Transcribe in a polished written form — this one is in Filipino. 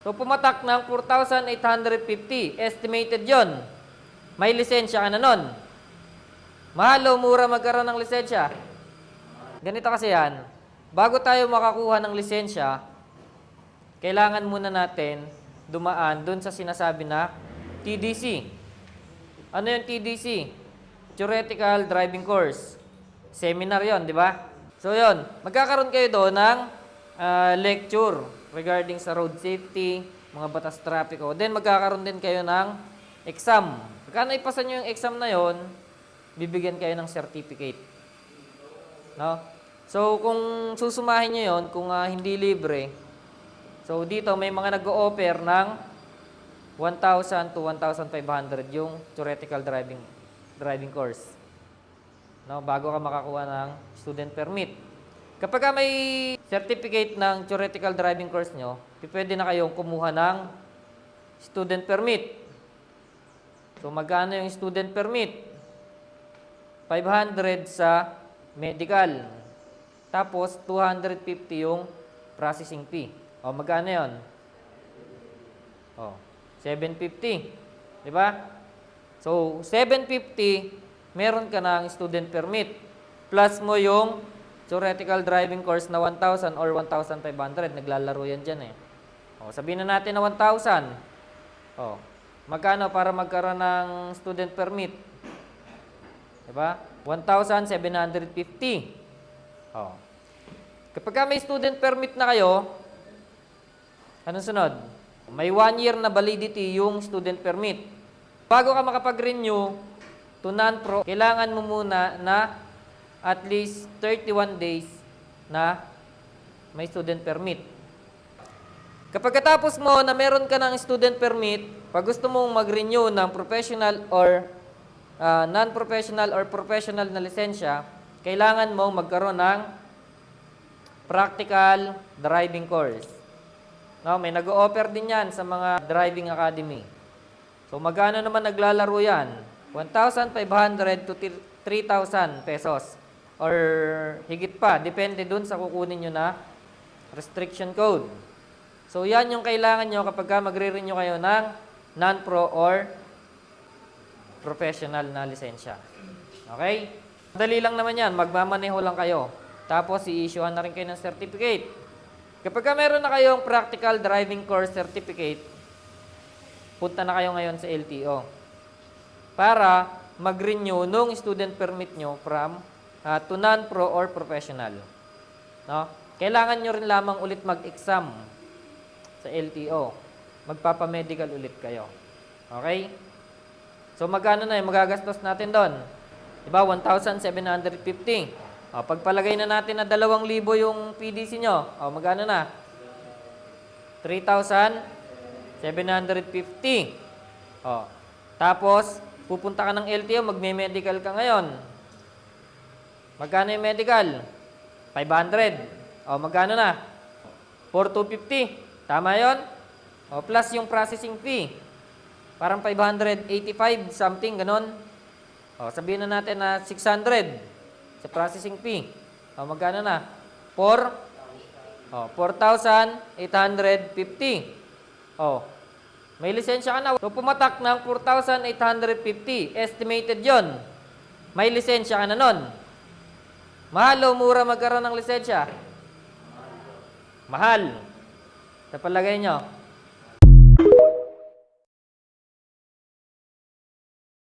So, pumatak ng 4,850. Estimated yon. May lisensya ka na nun. Mahal o mura magkaroon ng lisensya? Ganito kasi yan. Bago tayo makakuha ng lisensya, kailangan muna natin dumaan dun sa sinasabi na TDC. Ano yung TDC? Theoretical Driving Course. Seminar yon, di ba? So, yon. Magkakaroon kayo doon ng lecture regarding sa road safety, mga batas trapiko. Then, magkakaroon din kayo ng exam. Pagka naipasa nyo yung exam na yon, bibigyan kayo ng certificate. No? So, kung susumahin nyo yon, kung hindi libre, so dito may mga nag-o-offer ng 1,000 to 1,500 yung theoretical driving course. No? Bago ka makakuha ng student permit. Kapag may certificate ng theoretical driving course nyo, pwede na kayong kumuha ng student permit. So, magkano yung student permit? 500 sa medical. Tapos, 250 yung processing fee. O, magkano yun? O, 750. Diba? So, 750, meron ka ng student permit. Plus mo yung theoretical driving course na 1,000 or 1,500. Naglalaro yan dyan eh. O, sabihin na natin na 1,000. O, magkano para magkaroon ng student permit? Diba? 1,750. O. Kapag may student permit na kayo, anong sunod? May 1 year na validity yung student permit. Bago ka makapag-renew to non-pro, kailangan mo muna na at least 31 days na may student permit. Kapag katapos mo na meron ka ng student permit, pag gusto mong mag-renew ng professional or non-professional or professional na lisensya, kailangan mong magkaroon ng practical driving course. No, may nag-o-offer din yan sa mga driving academy. So, magkano naman naglalaro yan? 1,500 to 3,000 pesos. Or higit pa, depende dun sa kukunin nyo na restriction code. So, yan yung kailangan nyo kapag magre-renew kayo ng non-pro or professional na lisensya. Okay? Dali lang naman yan, magmamaneho lang kayo. Tapos, i-issuehan na rin kayo ng certificate. Kapag meron na kayong practical driving course certificate, punta na kayo ngayon sa LTO para mag-renew nung student permit nyo from to non-pro or professional. No? Kailangan nyo rin lamang ulit mag-exam sa LTO. Magpapamedical ulit kayo. Okay? So, magkano na yung magagastos natin doon? Diba? 1,750. O, pagpalagay na natin na 2,000 yung PDC nyo. O, magkano na? 3,750. O, tapos, pupunta ka ng LTO, magme-medical ka ngayon. Magkano yung medical? 500. O, magkano na? 4,250. Tama yon? O, plus yung processing fee. Parang 585 something, ganon. O, sabihin na natin na 600 sa processing fee. O, magkano na? 4,850. O, may lisensya ka na. So, pumatak ng 4,850. Estimated yon. May lisensya ka na nun. Mahal o mura magkaroon ng lisensya? Mahal. Sa palagay nyo?